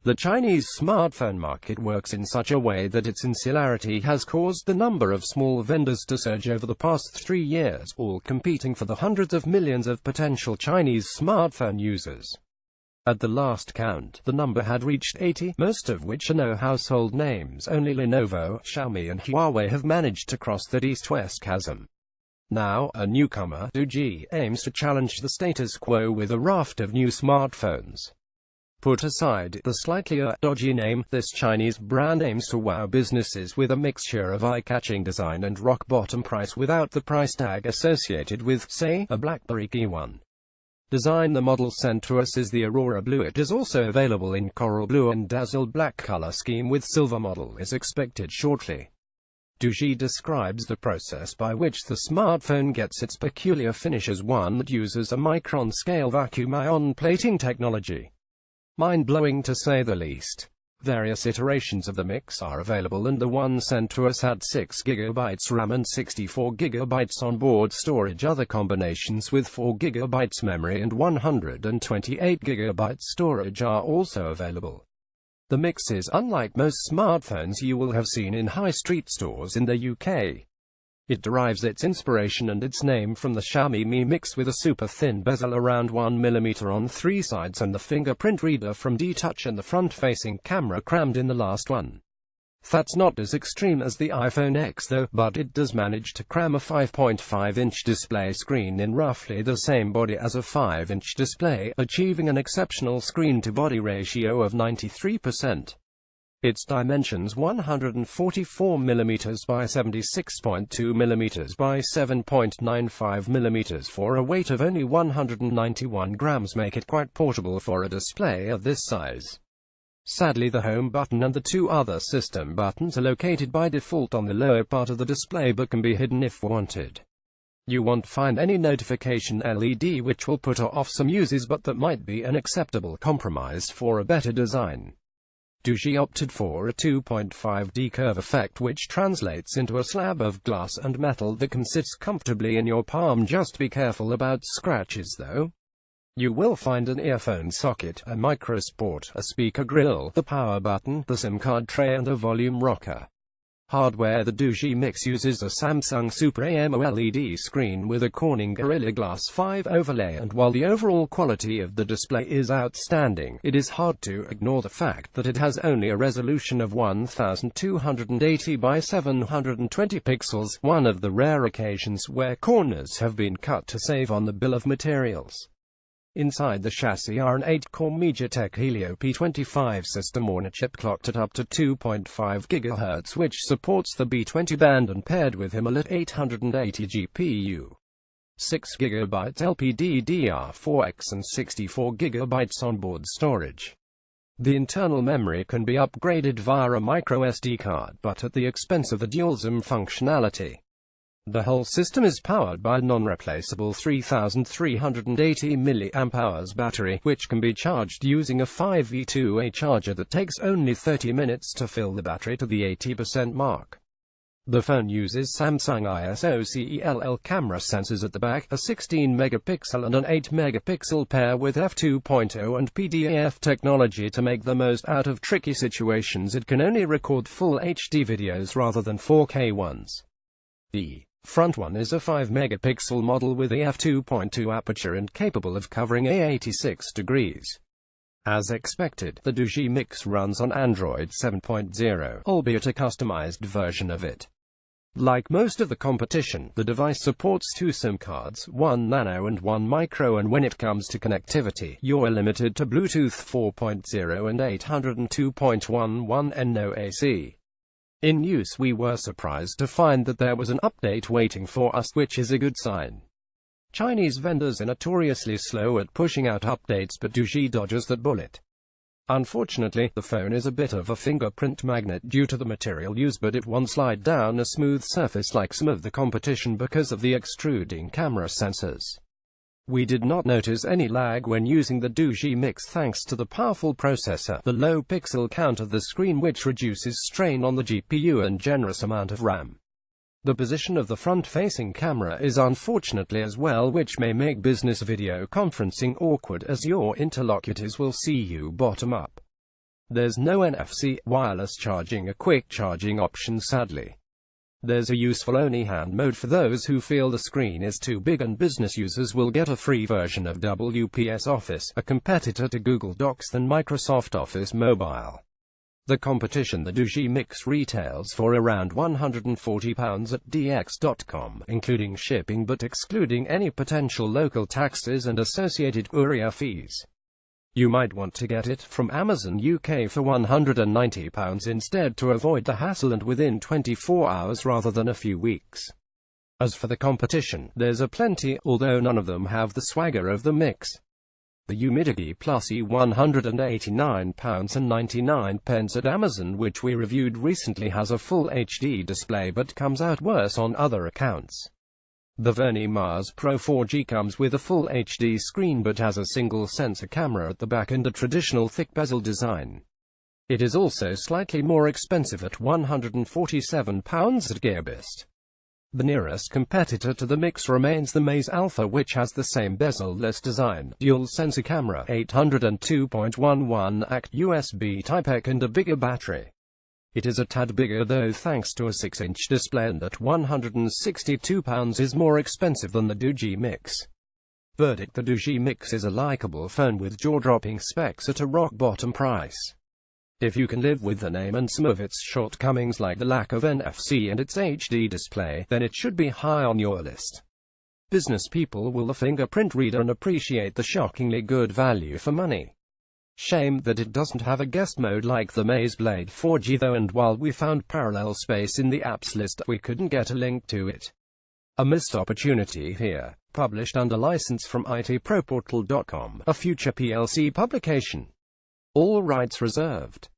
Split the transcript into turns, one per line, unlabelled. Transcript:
The Chinese smartphone market works in such a way that its insularity has caused the number of small vendors to surge over the past 3 years, all competing for the hundreds of millions of potential Chinese smartphone users. At the last count, the number had reached 80, most of which are no household names. Only Lenovo, Xiaomi and Huawei have managed to cross that east-west chasm. Now, a newcomer, Doogee, aims to challenge the status quo with a raft of new smartphones. Put aside the slightly dodgy name, this Chinese brand aims to wow businesses with a mixture of eye-catching design and rock-bottom price without the price tag associated with, say, a BlackBerry Key 1. Design. The model sent to us is the Aurora Blue. It is also available in Coral Blue and Dazzle Black color scheme, with silver model is expected shortly. Doogee describes the process by which the smartphone gets its peculiar finish as one that uses a micron-scale vacuum ion plating technology. Mind-blowing to say the least. Various iterations of the mix are available, and the one sent to us had 6GB RAM and 64GB onboard storage. Other combinations with 4GB memory and 128GB storage are also available. The mix is unlike most smartphones you will have seen in high street stores in the UK. It derives its inspiration and its name from the Xiaomi Mi Mix, with a super thin bezel around 1mm on 3 sides and the fingerprint reader from D-Touch and the front-facing camera crammed in the last one. That's not as extreme as the iPhone X though, but it does manage to cram a 5.5-inch display screen in roughly the same body as a 5-inch display, achieving an exceptional screen-to-body ratio of 93%. Its dimensions 144mm by 76.2mm by 7.95mm for a weight of only 191 grams make it quite portable for a display of this size. Sadly, the home button and the 2 other system buttons are located by default on the lower part of the display but can be hidden if wanted. You won't find any notification LED, which will put off some users, but that might be an acceptable compromise for a better design. Doogee opted for a 2.5D curve effect, which translates into a slab of glass and metal that can sit comfortably in your palm. Just be careful about scratches though. You will find an earphone socket, a microsport, a speaker grill, the power button, the SIM card tray and a volume rocker. Hardware. The Doogee Mix uses a Samsung Super AMOLED screen with a Corning Gorilla Glass 5 overlay, and while the overall quality of the display is outstanding, it is hard to ignore the fact that it has only a resolution of 1280 by 720 pixels, one of the rare occasions where corners have been cut to save on the bill of materials. Inside the chassis are an 8-core MediaTek Helio P25 system on a chip clocked at up to 2.5 GHz, which supports the B20 band, and paired with AMOLED 880 GPU. 6GB LPDDR4X and 64GB onboard storage. The internal memory can be upgraded via a microSD card, but at the expense of the dual SIM functionality. The whole system is powered by a non-replaceable 3380 mAh battery, which can be charged using a 5V2A charger that takes only 30 minutes to fill the battery to the 80% mark. The phone uses Samsung ISO CELL camera sensors at the back, a 16-megapixel and an 8-megapixel pair with f2.0 and PDAF technology to make the most out of tricky situations. It can only record full HD videos rather than 4K ones. The front one is a 5-megapixel model with a f2.2 aperture and capable of covering A86 degrees. As expected, the Doogee Mix runs on Android 7.0, albeit a customized version of it. Like most of the competition, the device supports 2 SIM cards, 1 nano and 1 micro, and when it comes to connectivity, you're limited to Bluetooth 4.0 and 802.11n no AC. In use, we were surprised to find that there was an update waiting for us, which is a good sign. Chinese vendors are notoriously slow at pushing out updates, but Doogee dodges that bullet. Unfortunately, the phone is a bit of a fingerprint magnet due to the material used, but it won't slide down a smooth surface like some of the competition because of the extruding camera sensors. We did not notice any lag when using the Doogee Mix thanks to the powerful processor, the low pixel count of the screen which reduces strain on the GPU, and generous amount of RAM. The position of the front-facing camera is unfortunately as well, which may make business video conferencing awkward as your interlocutors will see you bottom up. There's no NFC, wireless charging, a quick charging option sadly. There's a useful only hand mode for those who feel the screen is too big, and business users will get a free version of WPS Office, a competitor to Google Docs and Microsoft Office Mobile. The competition, the Doogee Mix, retails for around £140 at dx.com, including shipping but excluding any potential local taxes and associated courier fees. You might want to get it from Amazon UK for £190 instead to avoid the hassle and within 24 hours rather than a few weeks. As for the competition, there's a plenty, although none of them have the swagger of the Mix. The Doogee Plus £189.99 at Amazon, which we reviewed recently, has a full HD display but comes out worse on other accounts. The Verni Mars Pro 4G comes with a full HD screen but has a single sensor camera at the back and a traditional thick bezel design. It is also slightly more expensive at £147 at Gearbest. The nearest competitor to the Mix remains the Maze Alpha, which has the same bezel-less design, dual sensor camera, 802.11 ACT USB Type-C and a bigger battery. It is a tad bigger though thanks to a 6-inch display, and at £162 is more expensive than the Doogee Mix. Verdict: the Doogee Mix is a likeable phone with jaw-dropping specs at a rock-bottom price. If you can live with the name and some of its shortcomings like the lack of NFC and its HD display, then it should be high on your list. Business people will the fingerprint reader and appreciate the shockingly good value for money. Shame that it doesn't have a guest mode like the Maze Blade 4G though, and while we found parallel space in the apps list, we couldn't get a link to it. A missed opportunity here. Published under license from itproportal.com, a Future PLC publication. All rights reserved.